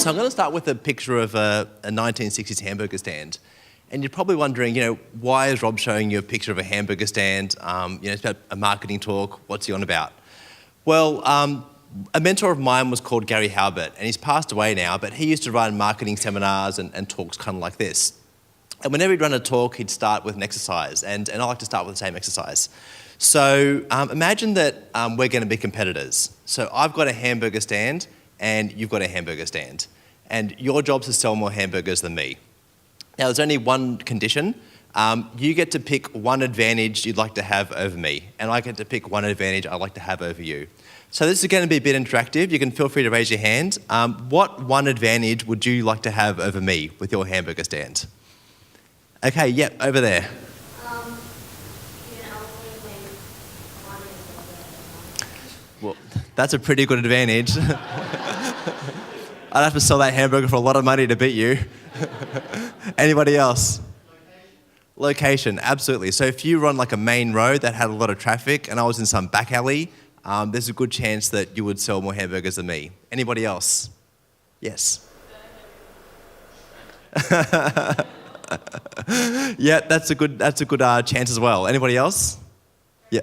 So I'm going to start with a picture of a 1960s hamburger stand. And you're probably wondering, why is Rob showing you a picture of a hamburger stand? It's about a marketing talk. What's he on about? Well, a mentor of mine was called Gary Halbert, and he's passed away now, but he used to run marketing seminars and talks kind of like this. And whenever he'd run a talk, he'd start with an exercise, and I like to start with the same exercise. So imagine that we're going to be competitors. So I've got a hamburger stand, and you've got a hamburger stand. And your job's to sell more hamburgers than me. Now, there's only one condition. You get to pick one advantage you'd like to have over me, and I get to pick one advantage I'd like to have over you. So this is going to be a bit interactive. You can feel free to raise your hand. What one advantage would you like to have over me with your hamburger stand? Okay, yep, over there. Well, that's a pretty good advantage. I'd have to sell that hamburger for a lot of money to beat you. Anybody else? Location, absolutely. So if you run like a main road that had a lot of traffic and I was in some back alley, there's a good chance that you would sell more hamburgers than me. Anybody else? Yes. Yeah, that's a good chance as well. Anybody else? Yeah.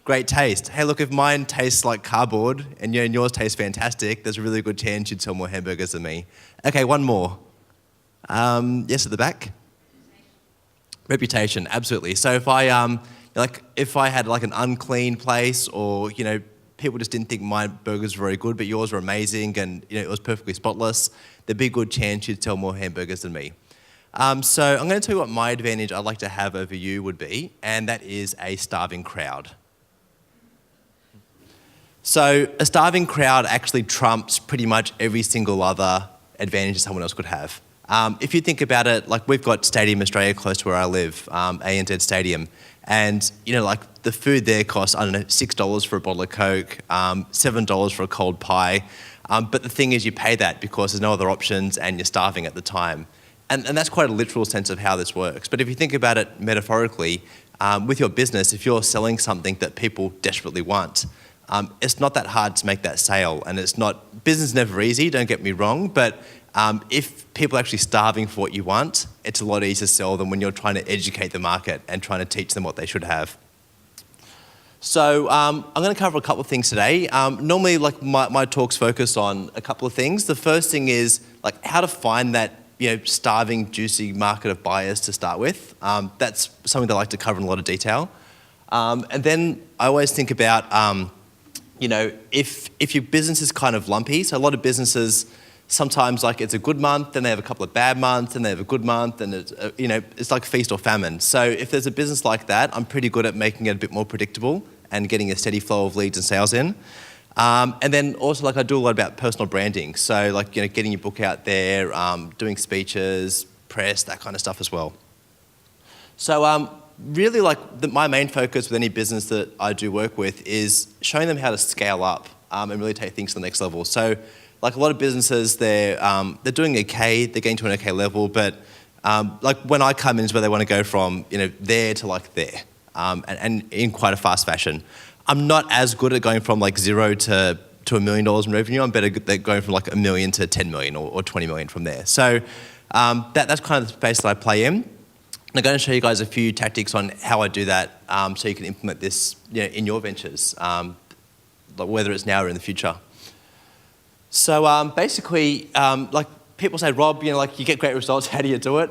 Great taste. Hey, look, if mine tastes like cardboard and yours tastes fantastic, there's a really good chance you'd sell more hamburgers than me. Okay, one more. Yes, at the back. Reputation, absolutely. So if I had like an unclean place, or people just didn't think my burgers were very good, but yours were amazing, and it was perfectly spotless, there'd be a good chance you'd sell more hamburgers than me. So I'm going to tell you what my advantage I'd like to have over you would be, and that is a starving crowd. So a starving crowd actually trumps pretty much every single other advantage someone else could have. If you think about it, like we've got Stadium Australia close to where I live, ANZ Stadium, and like the food there costs, I don't know, $6 for a bottle of Coke, $7 for a cold pie, but the thing is you pay that because there's no other options and you're starving at the time. And that's quite a literal sense of how this works. But if you think about it metaphorically, with your business, if you're selling something that people desperately want, it's not that hard to make that sale, and business is never easy, don't get me wrong, but if people are actually starving for what you want, it's a lot easier to sell than when you're trying to educate the market and trying to teach them what they should have. So I'm going to cover a couple of things today. Normally, like my talks focus on a couple of things. The first thing is like how to find that starving, juicy market of buyers to start with. That's something that I like to cover in a lot of detail. And then I always think about if your business is kind of lumpy, so a lot of businesses, sometimes like it's a good month, then they have a couple of bad months, and they have a good month, and it's like feast or famine. So if there's a business like that, I'm pretty good at making it a bit more predictable and getting a steady flow of leads and sales in. And then also like I do a lot about personal branding. So like, getting your book out there, doing speeches, press, that kind of stuff as well. So really like my main focus with any business that I do work with is showing them how to scale up and really take things to the next level. So like a lot of businesses, they're doing okay, they're getting to an okay level, but like when I come in is where they want to go from there to like there, and in quite a fast fashion. I'm not as good at going from like $0 to $1 million in revenue. I'm better at going from like $1 million to 10 million or 20 million from there. So that's kind of the space that I play in. I'm going to show you guys a few tactics on how I do that, so you can implement this in your ventures, whether it's now or in the future. So basically, like people say, Rob, like you get great results. How do you do it?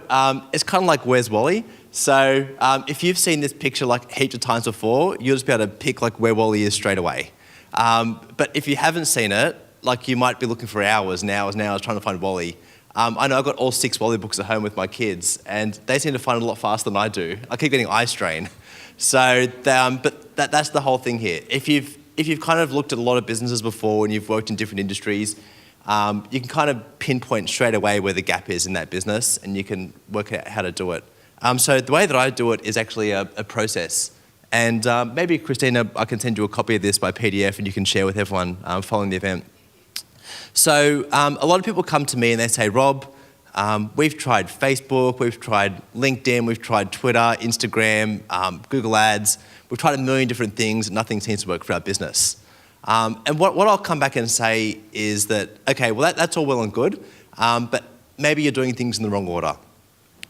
It's kind of like Where's Wally? So if you've seen this picture like heaps of times before, you'll just be able to pick like where Wally is straight away. But if you haven't seen it, like you might be looking for hours and hours and hours trying to find Wally. I know I've got all 6 Wally books at home with my kids, and they seem to find it a lot faster than I do. I keep getting eye strain. So, but that's the whole thing here. If you've kind of looked at a lot of businesses before and you've worked in different industries, you can kind of pinpoint straight away where the gap is in that business, and you can work out how to do it. So the way that I do it is actually a process. And maybe, Christina, I can send you a copy of this by PDF and you can share with everyone following the event. So a lot of people come to me and they say, Rob, we've tried Facebook, we've tried LinkedIn, we've tried Twitter, Instagram, Google Ads. We've tried a million different things and nothing seems to work for our business. And what I'll come back and say is that, okay, well, that's all well and good, but maybe you're doing things in the wrong order.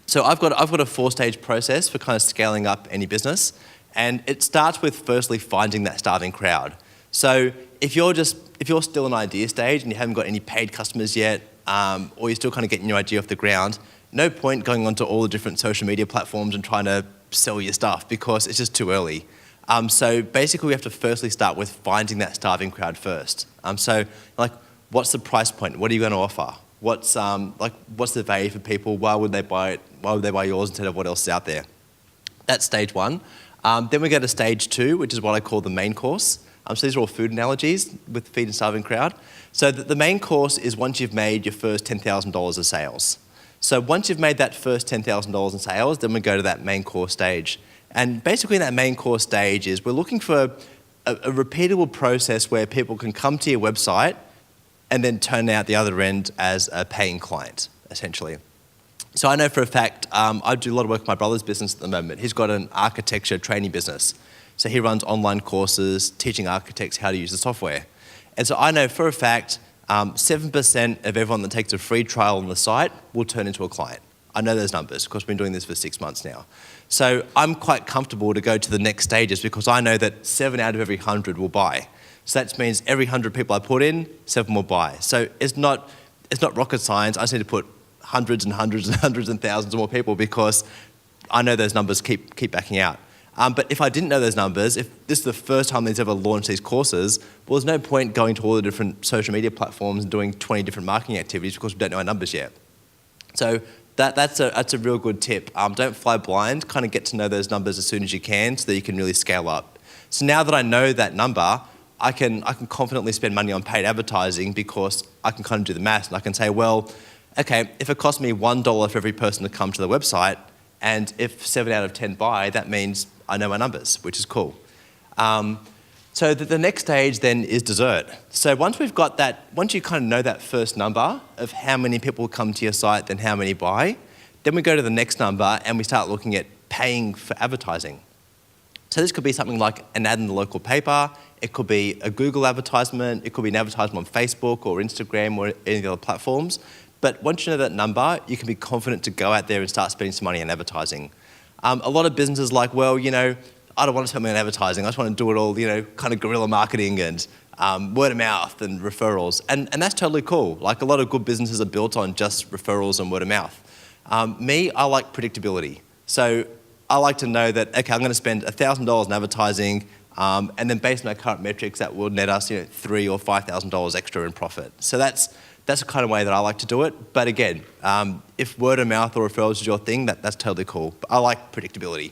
So I've got a 4-stage process for kind of scaling up any business, and it starts with firstly finding that starving crowd. So if you're still in idea stage and you haven't got any paid customers yet, or you're still kind of getting your idea off the ground, no point going onto all the different social media platforms and trying to sell your stuff because it's just too early. So basically we have to firstly start with finding that starving crowd first. So like, what's the price point? What are you going to offer? What's the value for people? Why would they buy it? Why would they buy yours instead of what else is out there? That's stage 1. Then we go to stage 2, which is what I call the main course. So these are all food analogies with the feed and starving crowd. So the main course is once you've made your first $10,000 of sales. So once you've made that first $10,000 in sales, then we go to that main course stage. And basically in that main course stage is we're looking for a repeatable process where people can come to your website and then turn out the other end as a paying client, essentially. So I know for a fact, I do a lot of work with my brother's business at the moment. He's got an architecture training business. So he runs online courses teaching architects how to use the software. And so I know for a fact, 7% of everyone that takes a free trial on the site will turn into a client. I know those numbers because we've been doing this for 6 months now. So I'm quite comfortable to go to the next stages because I know that 7 out of every 100 will buy. So that means every 100 people I put in, 7 will buy. So it's not rocket science. I just need to put hundreds and hundreds and hundreds and thousands of more people because I know those numbers keep backing out. But if I didn't know those numbers, if this is the first time they've ever launched these courses, well, there's no point going to all the different social media platforms and doing 20 different marketing activities because we don't know our numbers yet. So that's a real good tip. Don't fly blind, kind of get to know those numbers as soon as you can so that you can really scale up. So now that I know that number, I can confidently spend money on paid advertising because I can kind of do the math and I can say, well, okay, if it costs me $1 for every person to come to the website, and if 7 out of 10 buy, that means I know my numbers, which is cool. So the next stage then is dessert. So once we've got that, once you kind of know that first number of how many people come to your site, then how many buy, then we go to the next number and we start looking at paying for advertising. So this could be something like an ad in the local paper, it could be a Google advertisement, it could be an advertisement on Facebook or Instagram or any of the other platforms. But once you know that number, you can be confident to go out there and start spending some money on advertising. A lot of businesses are like, well, you know, I don't want to spend money on advertising. I just want to do it all, you know, kind of guerrilla marketing and word of mouth and referrals. And that's totally cool. Like a lot of good businesses are built on just referrals and word of mouth. Me, I like predictability. So I like to know that, okay, I'm going to spend $1,000 in advertising and then based on our current metrics, that will net us, you know, $3,000 or $5,000 extra in profit. So that's the kind of way that I like to do it. But again, if word of mouth or referrals is your thing, that's totally cool. But I like predictability.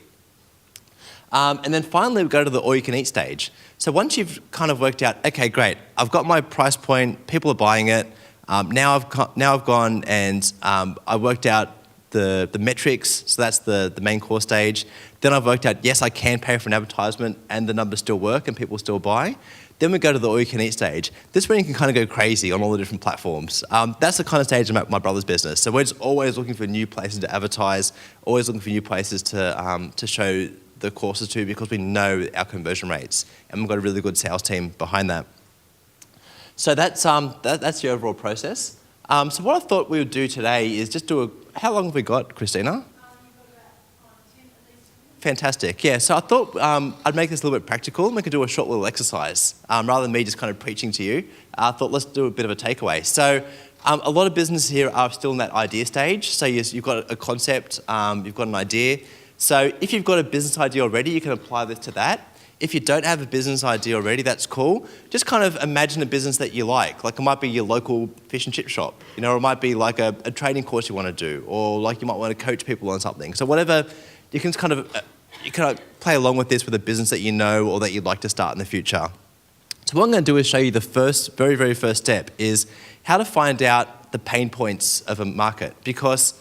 And then finally, we go to the all-you-can-eat stage. So once you've kind of worked out, okay, great, I've got my price point, people are buying it. Now I've gone and I worked out the metrics, so that's the main core stage. Then I've worked out, yes, I can pay for an advertisement and the numbers still work and people still buy. Then we go to the all-you-can-eat stage. This is when you can kind of go crazy on all the different platforms. That's the kind of stage of my brother's business. So we're just always looking for new places to advertise, always looking for new places to show the courses to because we know our conversion rates and we've got a really good sales team behind that. So that's the overall process. So what I thought we would do today is just do how long have we got, Christina? Fantastic, yeah. So I thought I'd make this a little bit practical and we could do a short little exercise. Rather than me just kind of preaching to you, I thought let's do a bit of a takeaway. So a lot of businesses here are still in that idea stage. So you've got a concept, you've got an idea. So if you've got a business idea already, you can apply this to that. If you don't have a business idea already, that's cool. Just kind of imagine a business that you like. Like it might be your local fish and chip shop, you know, or it might be like a training course you want to do, or like you might want to coach people on something. So whatever, you can kind of play along with this with a business that you know or that you'd like to start in the future. So what I'm going to do is show you the very, very first step is how to find out the pain points of a market, because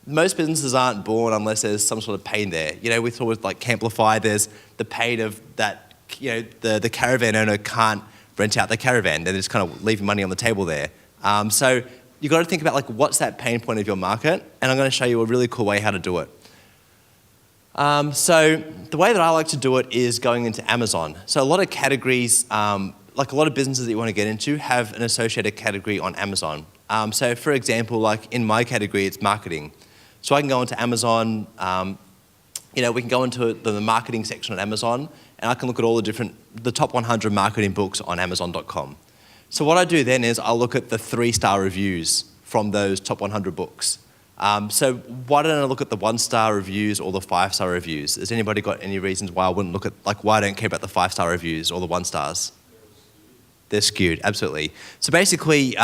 most businesses aren't born unless there's some sort of pain there. You know, we thought with like Camplify, there's the pain of that, you know, the caravan owner can't rent out the caravan. They're just kind of leaving money on the table there. So you've got to think about like what's that pain point of your market, and I'm going to show you a really cool way how to do it. So the way that I like to do it is going into Amazon. So a lot of categories like a lot of businesses that you want to get into have an associated category on Amazon. So for example, like in my category, it's marketing. So I can go into Amazon, we can go into the marketing section on Amazon, and I can look at all the top 100 marketing books on Amazon.com. So what I do then is I'll look at the 3-star reviews from those top 100 books. So why don't I look at the 1-star reviews or the 5-star reviews? Has anybody got any reasons why I wouldn't look at, like, why I don't care about the 5-star reviews or the 1-stars? They're skewed, absolutely. So basically,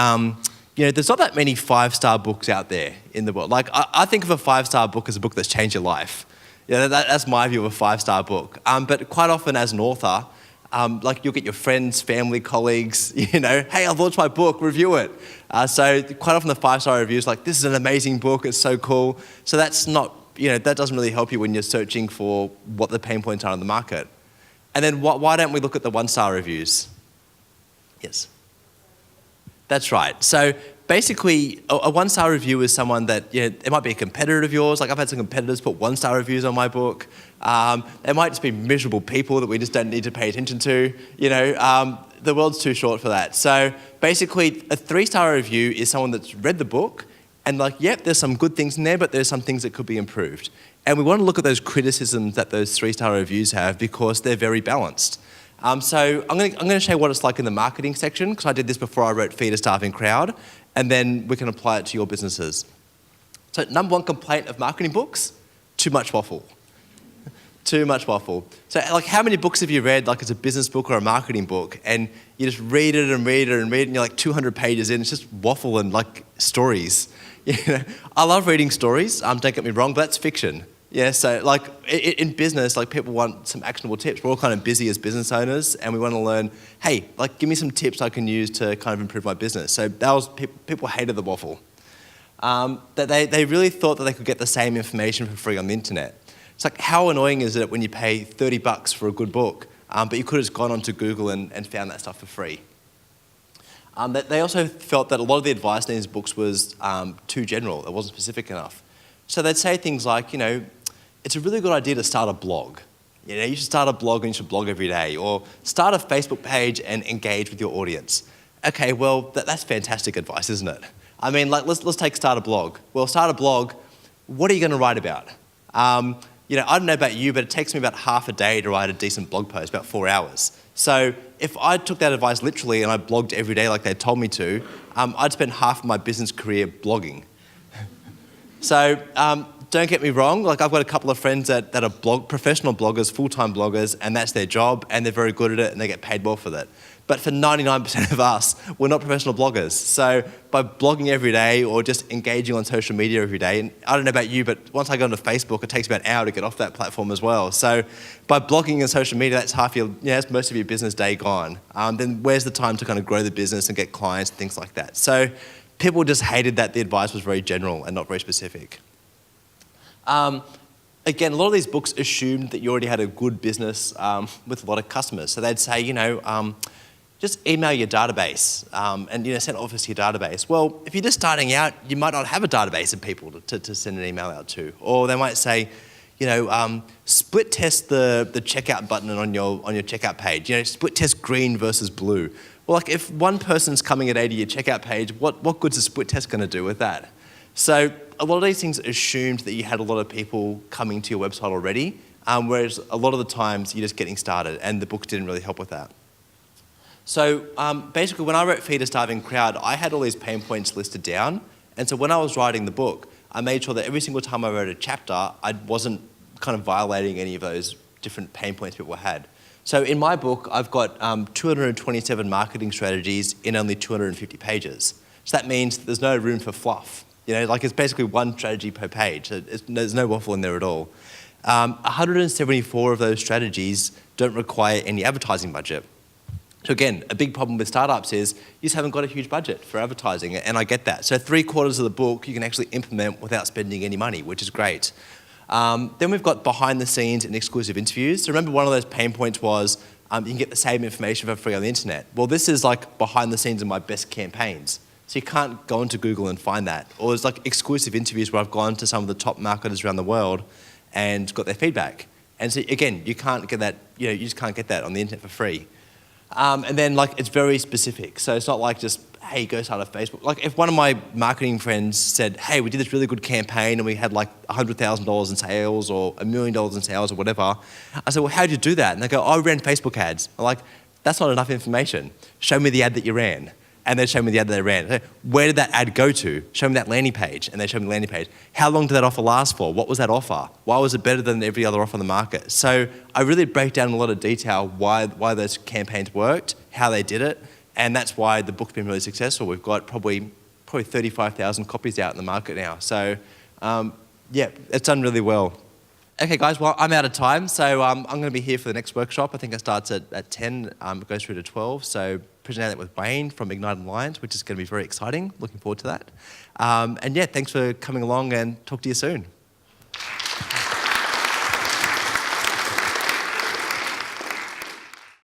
there's not that many 5-star books out there in the world. Like, I think of a 5-star book as a book that's changed your life. That's my view of a 5-star book. But quite often as an author, like you'll get your friends, family, colleagues, hey, I've launched my book, review it. So quite often the 5-star reviews like, this is an amazing book, it's so cool. So that's not, that doesn't really help you when you're searching for what the pain points are in the market. And then why don't we look at the 1-star reviews? Yes. That's right. So basically, a 1-star review is someone that, it might be a competitor of yours. Like I've had some competitors put 1-star reviews on my book. They might just be miserable people that we just don't need to pay attention to. The world's too short for that. So basically, a 3-star review is someone that's read the book and like, yep, there's some good things in there, but there's some things that could be improved. And we want to look at those criticisms that those 3-star reviews have because they're very balanced. So I'm going to show you what it's like in the marketing section because I did this before I wrote Feed a Starving Crowd, and then we can apply it to your businesses. So number 1 complaint of marketing books, too much waffle. Too much waffle. So like how many books have you read like it's a business book or a marketing book and you just read it and read it and read it and you're like 200 pages in, it's just waffle and like stories. I love reading stories, don't get me wrong, but that's fiction. Yeah, so like in business, like people want some actionable tips. We're all kind of busy as business owners and we want to learn, hey, like give me some tips I can use to kind of improve my business. So that was, people hated the waffle. That they really thought that they could get the same information for free on the internet. It's like, how annoying is it when you pay $30 for a good book, but you could have just gone onto Google and found that stuff for free. They also felt that a lot of the advice in these books was too general. It wasn't specific enough. So they'd say things like, it's a really good idea to start a blog. You should start a blog and you should blog every day. Or start a Facebook page and engage with your audience. Okay, well, that's fantastic advice, isn't it? I mean, like, let's take start a blog. Well, start a blog, what are you going to write about? I don't know about you, but it takes me about half a day to write a decent blog post, about 4 hours. So if I took that advice literally and I blogged every day like they told me to, I'd spend half of my business career blogging. So don't get me wrong, like I've got a couple of friends that are professional bloggers, full-time bloggers, and that's their job, and they're very good at it, and they get paid well for that. But for 99% of us, we're not professional bloggers. So by blogging every day or just engaging on social media every day, and I don't know about you, but once I go onto Facebook, it takes about an hour to get off that platform as well. So by blogging and social media, that's that's most of your business day gone. Then where's the time to kind of grow the business and get clients and things like that? So people just hated that the advice was very general and not very specific. Again, a lot of these books assumed that you already had a good business with a lot of customers. So they'd say, just email your database and send offers to your database. Well, if you're just starting out, you might not have a database of people to send an email out to. Or they might say, split test the checkout button on your checkout page. Split test green versus blue. Well, like if one person's coming at A to your checkout page, what good's a split test going to do with that? So a lot of these things assumed that you had a lot of people coming to your website already, whereas a lot of the times you're just getting started, and the book didn't really help with that. So basically, when I wrote Feed a Starving Crowd, I had all these pain points listed down, and so when I was writing the book, I made sure that every single time I wrote a chapter, I wasn't kind of violating any of those different pain points people had. So in my book, I've got 227 marketing strategies in only 250 pages. So that means there's no room for fluff. It's basically one strategy per page. There's no waffle in there at all. 174 of those strategies don't require any advertising budget. So again, a big problem with startups is you just haven't got a huge budget for advertising, and I get that. So 3/4 of the book you can actually implement without spending any money, which is great. Then we've got behind the scenes and exclusive interviews. So remember, one of those pain points was you can get the same information for free on the internet. Well, this is like behind the scenes of my best campaigns. So you can't go into Google and find that. Or there's like exclusive interviews where I've gone to some of the top marketers around the world and got their feedback. And so again, you can't get that, you just can't get that on the internet for free. And then like it's very specific. So it's not like just, hey, go start a Facebook. Like if one of my marketing friends said, hey, we did this really good campaign and we had like $100,000 in sales or $1 million in sales or whatever. I said, well, how'd you do that? And they go, oh, I ran Facebook ads. I'm like, that's not enough information. Show me the ad that you ran. And they show me the ad that they ran. Where did that ad go to? Show me that landing page. And they show me the landing page. How long did that offer last for? What was that offer? Why was it better than every other offer on the market? So I really break down in a lot of detail why those campaigns worked, how they did it, and that's why the book's been really successful. We've got probably 35,000 copies out in the market now. So yeah, it's done really well. Okay, guys, well, I'm out of time, so I'm going to be here for the next workshop. I think it starts at 10, it goes through to 12, so presenting that with Wayne from Ignited Alliance, which is going to be very exciting. Looking forward to that. And yeah, thanks for coming along and talk to you soon.